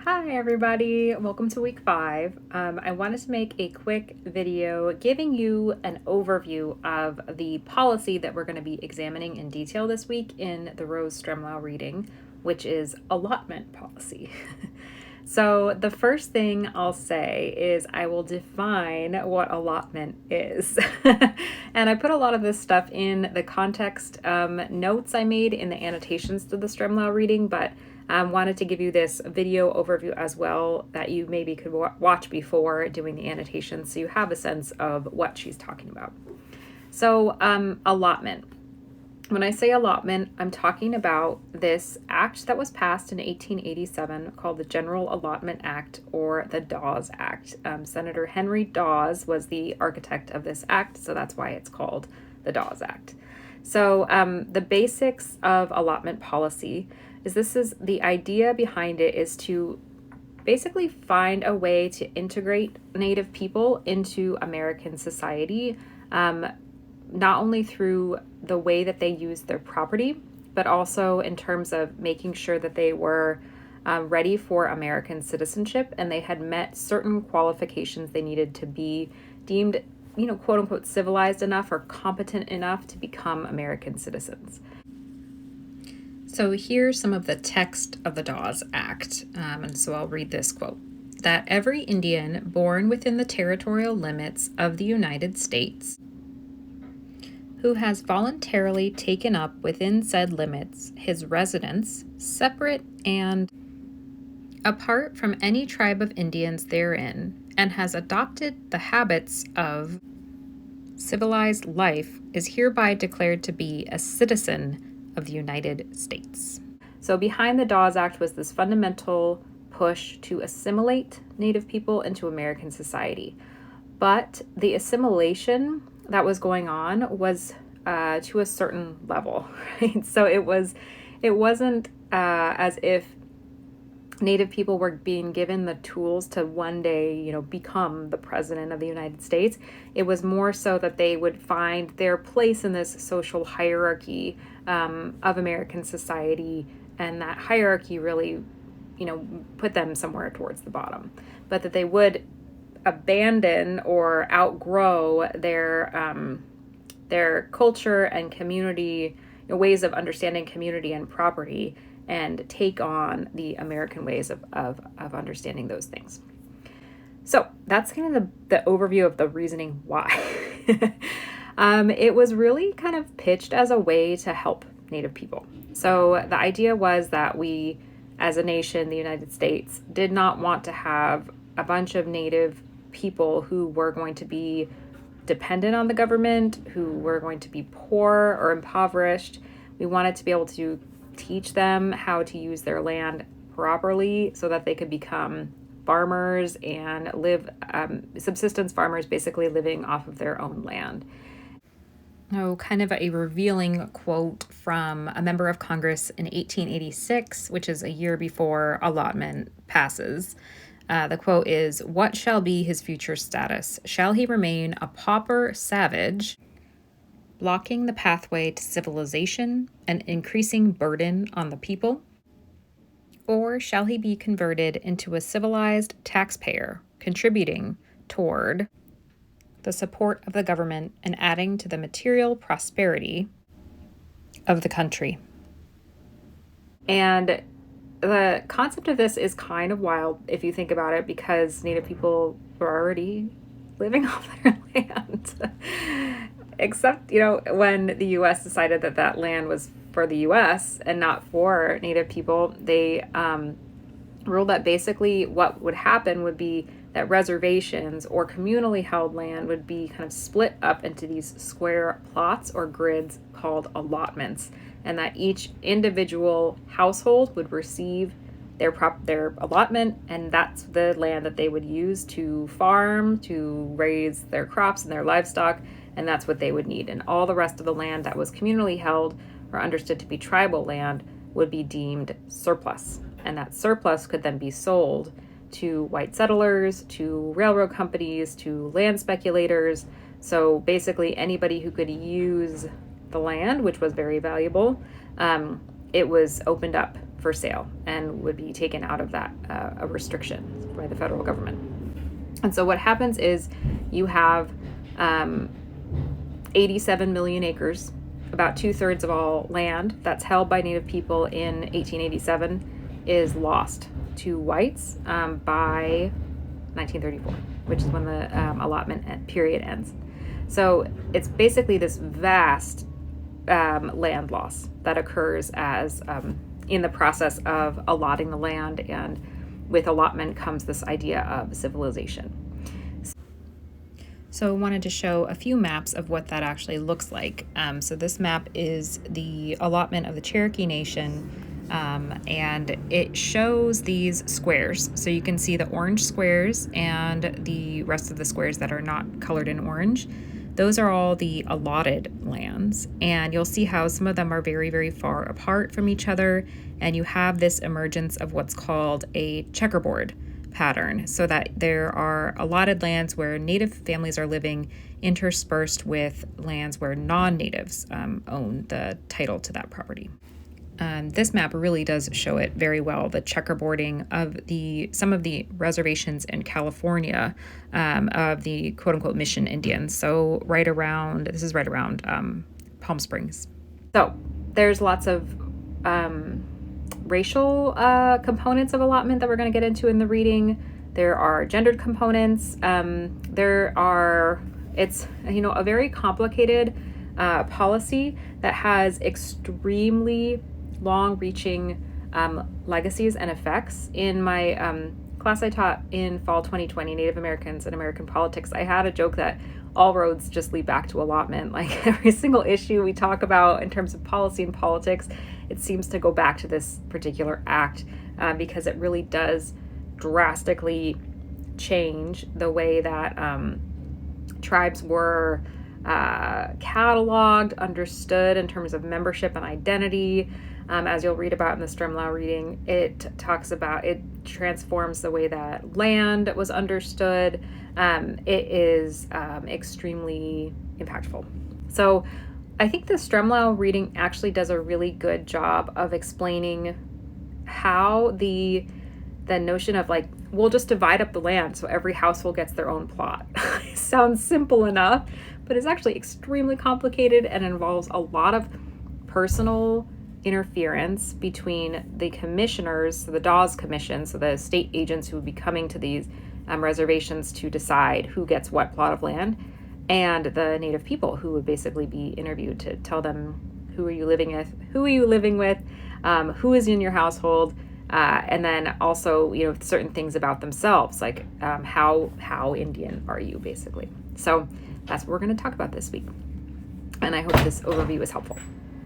Hi everybody, welcome to week 5. I wanted to make a quick video giving you an overview of the policy that we're going to be examining in detail this week in the Rose Stremlau reading, which is allotment policy. So the first thing I'll say is I will define what allotment is. And I put a lot of this stuff in the context notes I made in the annotations to the Stremlau reading, but wanted to give you this video overview as well that you maybe could watch before doing the annotations so you have a sense of what she's talking about. So allotment. When I say allotment, I'm talking about this act that was passed in 1887 called the General Allotment Act, or the Dawes Act. Senator Henry Dawes was the architect of this act, so that's why it's called the Dawes Act. So the basics of allotment policy is the idea behind it is to basically find a way to integrate Native people into American society, not only through the way that they use their property, but also in terms of making sure that they were ready for American citizenship and they had met certain qualifications they needed to be deemed, quote unquote, civilized enough or competent enough to become American citizens. So here's some of the text of the Dawes Act, and so I'll read this quote. That every Indian born within the territorial limits of the United States who has voluntarily taken up within said limits his residence, separate and apart from any tribe of Indians therein, and has adopted the habits of civilized life, is hereby declared to be a citizen of the United States. So behind the Dawes Act was this fundamental push to assimilate Native people into American society. But the assimilation that was going on was to a certain level, right? So it wasn't as if Native people were being given the tools to one day, become the president of the United States. It was more so that they would find their place in this social hierarchy of American society, and that hierarchy really, put them somewhere towards the bottom. But that they would abandon or outgrow their culture and community, ways of understanding community and property, and take on the American ways of understanding those things. So that's kind of the overview of the reasoning why. It was really kind of pitched as a way to help Native people. So the idea was that we, as a nation, the United States, did not want to have a bunch of Native people who were going to be dependent on the government, who were going to be poor or impoverished. We wanted to be able to teach them how to use their land properly so that they could become farmers and live subsistence farmers, basically living off of their own land. Kind of a revealing quote from a member of Congress in 1886, which is a year before allotment passes. The quote is, "What shall be his future status? Shall he remain a pauper savage, blocking the pathway to civilization and increasing burden on the people? Or shall he be converted into a civilized taxpayer, contributing toward the support of the government and adding to the material prosperity of the country?" And the concept of this is kind of wild if you think about it, because Native people were already living off their land. Except, when the U.S. decided that land was for the U.S. and not for Native people, they ruled that basically what would happen would be that reservations or communally held land would be kind of split up into these square plots or grids called allotments, and that each individual household would receive their allotment, and that's the land that they would use to farm, to raise their crops and their livestock, and that's what they would need. And all the rest of the land that was communally held or understood to be tribal land would be deemed surplus, and that surplus could then be sold to white settlers, to railroad companies, to land speculators. So basically anybody who could use the land, which was very valuable, it was opened up for sale and would be taken out of that a restriction by the federal government. And so what happens is you have 87 million acres, about 2/3 of all land that's held by Native people in 1887 is lost to whites by 1934, which is when the allotment period ends. So it's basically this vast land loss that occurs as in the process of allotting the land, and with allotment comes this idea of civilization. So I wanted to show a few maps of what that actually looks like. So this map is the allotment of the Cherokee Nation, and it shows these squares. So you can see the orange squares and the rest of the squares that are not colored in orange. Those are all the allotted lands, and you'll see how some of them are very, very far apart from each other, and you have this emergence of what's called a checkerboard pattern, so that there are allotted lands where Native families are living interspersed with lands where non-Natives own the title to that property. This map really does show it very well, the checkerboarding of some of the reservations in California of the quote-unquote Mission Indians. So this is right around Palm Springs. So there's lots of racial components of allotment that we're going to get into in the reading. There are gendered components. It's a very complicated policy that has extremely long-reaching legacies and effects. In my class I taught in fall 2020, Native Americans and American Politics, I had a joke that all roads just lead back to allotment. Like every single issue we talk about in terms of policy and politics, it seems to go back to this particular act because it really does drastically change the way that tribes were cataloged, understood in terms of membership and identity. As you'll read about in the Stremlau reading, it transforms the way that land was understood. It is extremely impactful. So I think the Stremlau reading actually does a really good job of explaining how the notion of we'll just divide up the land so every household gets their own plot sounds simple enough, but it's actually extremely complicated and involves a lot of personal interference between the commissioners, so the Dawes Commission, so the state agents who would be coming to these reservations to decide who gets what plot of land, and the Native people who would basically be interviewed to tell them who are you living with, who is in your household, and then also certain things about themselves, like how Indian are you, basically. So that's what we're going to talk about this week, and I hope this overview is helpful.